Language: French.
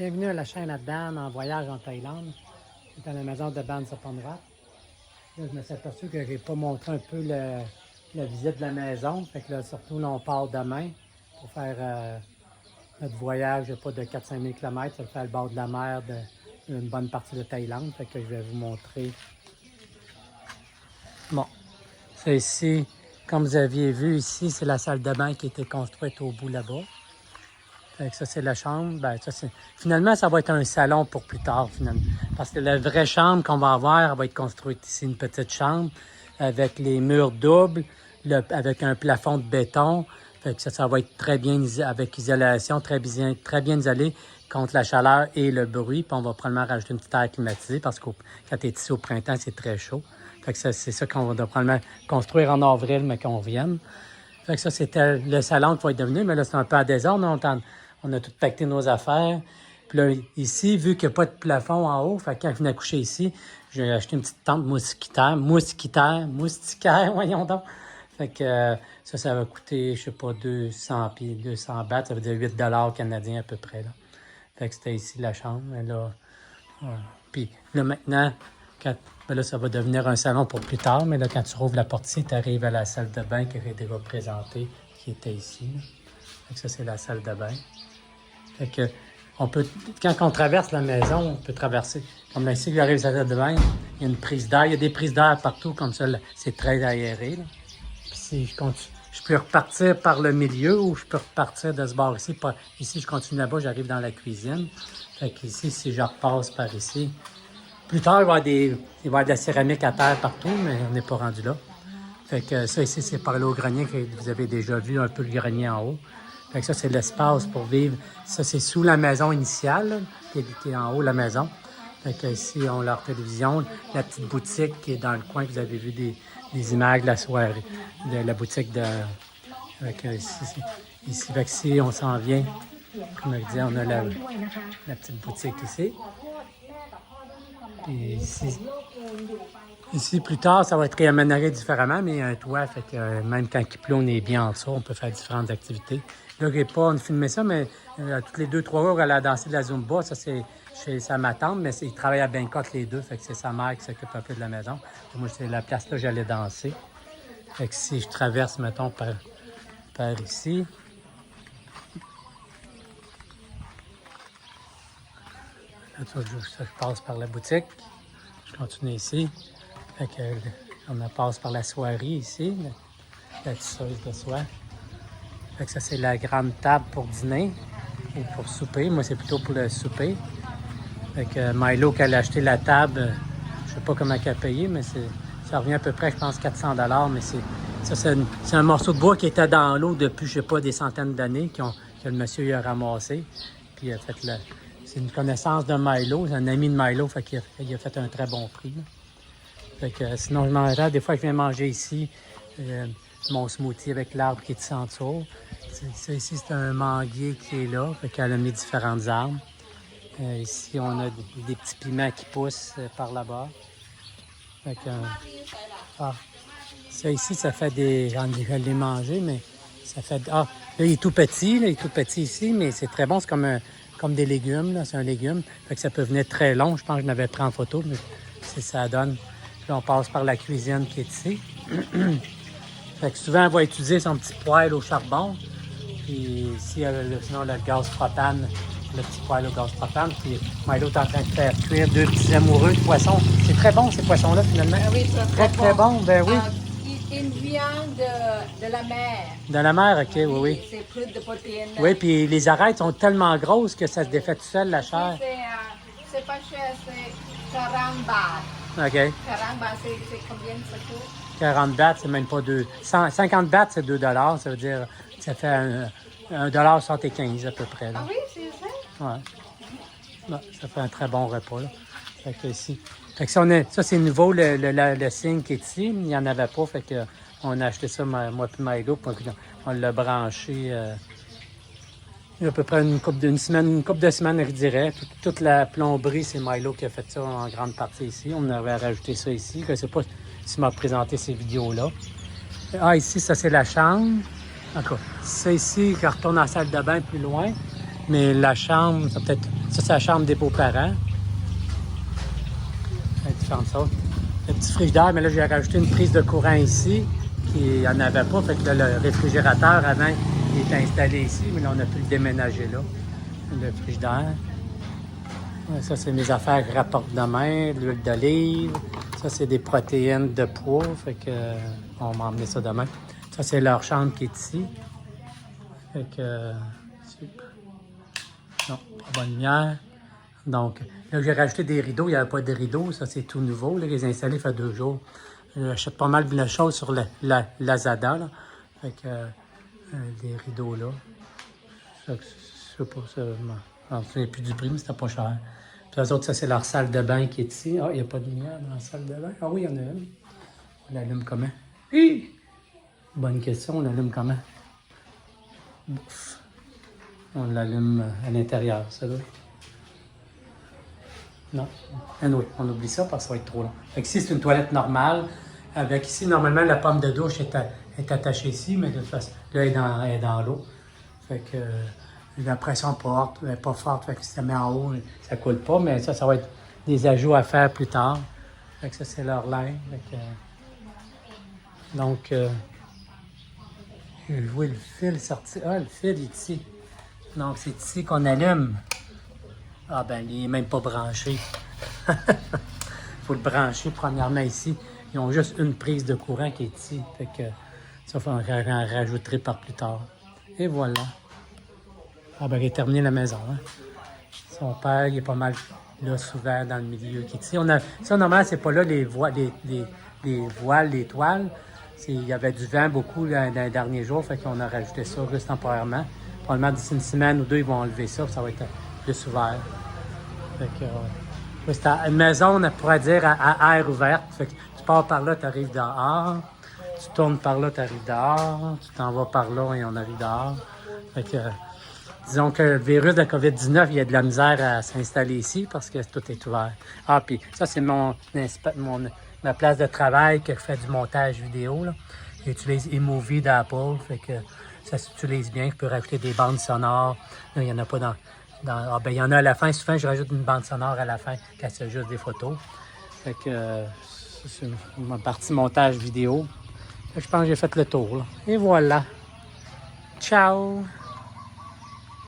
Bienvenue à la chaîne Adam en voyage en Thaïlande. C'est à la maison de Ban Saponrat. Là, je me suis aperçu que je n'ai pas montré un peu la visite de la maison. Fait que là, surtout, là, on part demain pour faire notre voyage pas de 4-5 000 km. Ça fait le bord de la mer d'une bonne partie de Thaïlande. Fait que je vais vous montrer. Bon, c'est ici, comme vous aviez vu ici, c'est la salle de bain qui a été construite au bout là-bas. Fait que ça, c'est la chambre. Ben, ça, finalement, ça va être un salon pour plus tard, finalement. Parce que la vraie chambre qu'on va avoir, elle va être construite ici, une petite chambre, avec les murs doubles, avec un plafond de béton. Fait que ça va être très bien, avec isolation, très bien isolé contre la chaleur et le bruit. Puis on va probablement rajouter une petite air climatisée parce que quand tu es ici au printemps, c'est très chaud. Fait que c'est ça qu'on va probablement construire en avril, mais qu'on revienne. Fait que ça, c'était le salon qui va être devenu, mais là, c'est un peu à désordre. On a tout pacté nos affaires. Puis là, ici, vu qu'il n'y a pas de plafond en haut, fait que quand je venais coucher ici, j'ai acheté une petite tente moustiquaire, voyons donc. Fait que ça va coûter, je sais pas, 200 bahts, ça veut dire 8 $ canadiens à peu près, là. Fait que c'était ici la chambre, mais là, voilà. Puis là, maintenant, ben là, ça va devenir un salon pour plus tard, mais là, quand tu rouvres la porte ici, tu arrives à la salle de bain qui est déjà présentée, qui était ici, là. Fait que ça, c'est la salle de bain. Fait que, quand on traverse la maison, on peut traverser. Comme là, ici, j'arrive à la salle de bain, il y a une prise d'air. Il y a des prises d'air partout, comme ça, c'est très aéré, là. Puis si je peux repartir par le milieu ou je peux repartir de ce bord ici. Ici, je continue là-bas, j'arrive dans la cuisine. Fait que ici, si je repasse par ici, plus tard, il va y avoir de la céramique à terre partout, mais on n'est pas rendu là. Fait que ça ici, c'est par là au grenier que vous avez déjà vu un peu le grenier en haut. Fait que ça, c'est l'espace pour vivre. Ça, c'est sous la maison initiale, là, qui est en haut de la maison. Fait que ici, on a leur télévision, la petite boutique qui est dans le coin, que vous avez vu des images de la soirée, de la boutique de... Fait que ici, fait que si on s'en vient, comme je disais, on a la petite boutique ici. Puis ici, plus tard, ça va être réaménagé différemment, mais il y a un toit, fait que même quand il pleut, on est bien en dessous, on peut faire différentes activités. Là, on a filmé ça, mais toutes les 2-3 jours, elle a dansé de la Zumba. Ça, c'est chez ma tante, mais ils travaillent à Bangkok les deux, fait que c'est sa mère qui s'occupe un peu de la maison. Et moi, c'est la place là j'allais danser. Fait que si je traverse, mettons, par ici, là, je passe par la boutique, je continue ici. Fait que on passe par la soirée ici, la tisseuse de soie. Fait que ça, c'est la grande table pour dîner ou pour souper. Moi, c'est plutôt pour le souper. Fait que Milo, qui a acheté la table, je sais pas comment elle a payé, mais ça revient à peu près, je pense, 400 $. Mais c'est un morceau de bois qui était dans l'eau depuis, je sais pas, des centaines d'années, que le monsieur a ramassé. Puis il a fait c'est une connaissance de Milo, c'est un ami de Milo, fait qu'il a fait un très bon prix, là. Fait que sinon, je mangeais, des fois, je viens manger ici mon smoothie avec l'arbre qui est ici en dessous. Ça ici, c'est un manguier qui est là, fait qu'elle a mis différentes arbres. Ici, on a des petits piments qui poussent par là-bas. Fait que, ça ici, ça fait je l'ai mangé, mais ça fait... là, il est tout petit, là, il est tout petit ici, mais c'est très bon, c'est comme des légumes, là, c'est un légume. Fait que ça peut venir très long, je pense que je l'avais pris en photo, mais c'est ça donne. Puis on passe par la cuisine qui est ici. Fait que souvent, elle va utiliser son petit poêle au charbon. Puis ici, sinon, le gaz propane, le petit poêle au gaz propane. Puis Milo est en train de faire cuire 2 petits amoureux de poisson. C'est très bon, ces poissons-là, finalement. Ah oui, ça Très, très bon, ben oui. Une viande de la mer. De la mer, OK, oui. C'est plus de protéines. Oui, puis les arêtes sont tellement grosses que ça se défait tout seul, la chair. C'est pas cher, c'est 40 bahts. OK. 40 bahts, c'est combien ça coûte? 40 bahts, c'est même pas 2. 50 bahts, c'est 2 $. Ça veut dire, ça fait 1,75 $ à peu près, là. Ah oui, c'est ça? Ouais. Ouais, ça fait un très bon repas, là. Fait que ici. Fait que ça, c'est nouveau, le signe qui est ici. Il n'y en avait pas, fait que on a acheté ça, moi puis Milo, puis on l'a branché il y a à peu près une couple de semaines, je dirais. Toute la plomberie, c'est Milo qui a fait ça en grande partie ici. On avait rajouté ça ici. Je ne sais pas s'il m'a présenté ces vidéos-là. Ah, ici, ça, c'est la chambre. En tout cas, ça ici, je retourne dans la salle de bain plus loin. Mais la chambre, ça peut-être Ça, c'est la chambre des beaux-parents. Il y a différentes sortes. Le petit frigidaire, mais là, j'ai rajouté une prise de courant ici, qui n'y en avait pas. Fait que là, le réfrigérateur, avant, il était installé ici, mais là, on a pu le déménager là. Le frigidaire. Ouais, ça, c'est mes affaires que je rapporte demain. L'huile d'olive. Ça, c'est des protéines de pois. Fait que, on va emmener ça demain. Ça, c'est leur chambre qui est ici. Fait que, super. Non, pas bonne lumière. Donc, là, j'ai rajouté des rideaux. Il n'y avait pas de rideaux. Ça, c'est tout nouveau. Là, les installés, ça fait 2 jours. J'achète pas mal de choses sur la Lazada. Là. Fait que, des rideaux là. Ça, je sais pas, ça, je m'en souviens plus du prix, mais c'était pas cher. Puis les autres, ça, c'est leur salle de bain qui est ici. Ah, il n'y a pas de lumière dans la salle de bain. Ah oui, il y en a une. On l'allume comment? Hi! Bonne question, on l'allume comment? Bouf. On l'allume à l'intérieur, ça doit. Non. Oui, on oublie ça parce que ça va être trop long. Fait que ici, c'est une toilette normale. Avec ici, normalement, la pomme de douche est attachée ici, mais de toute façon, là, elle est dans l'eau. Fait que la pression n'est pas forte. Fait que si ça met en haut, ça coule pas, mais ça va être des ajouts à faire plus tard. Fait que ça, c'est leur linge. Donc, je vois le fil sortir. Ah, le fil est ici. Donc, c'est ici qu'on allume. Ah ben, il n'est même pas branché. Il faut le brancher premièrement ici. Ils ont juste une prise de courant qui est ici. Fait que ça, on en rajouterai par plus tard. Et voilà. Ah ben, il a terminé la maison. Hein? Son père, il est pas mal là, souvent dans le milieu qui est ici. Ça, normalement, c'est pas là les voiles, les toiles. Il y avait du vent beaucoup dans les derniers jours. Fait qu'on a rajouté ça juste temporairement. Probablement d'ici une semaine ou 2, ils vont enlever ça. Puis ça va être plus ouvert. Fait que, c'est une maison, on pourrait dire, à air ouverte. Fait que tu pars par là, tu arrives dehors. Tu tournes par là, tu arrives dehors. Tu t'en vas par là et on arrive dehors. Fait que, disons que le virus de la COVID-19, il y a de la misère à s'installer ici parce que tout est ouvert. Ah, puis ça, c'est ma place de travail que je fais du montage vidéo. Là. J'utilise iMovie d'Apple. Fait que ça s'utilise bien. Je peux rajouter des bandes sonores. Là, il n'y en a pas il y en a à la fin. Souvent, je rajoute une bande sonore à la fin quand c'est juste des photos. Fait que c'est ma partie montage vidéo. Fait que je pense que j'ai fait le tour. Là. Et voilà. Ciao!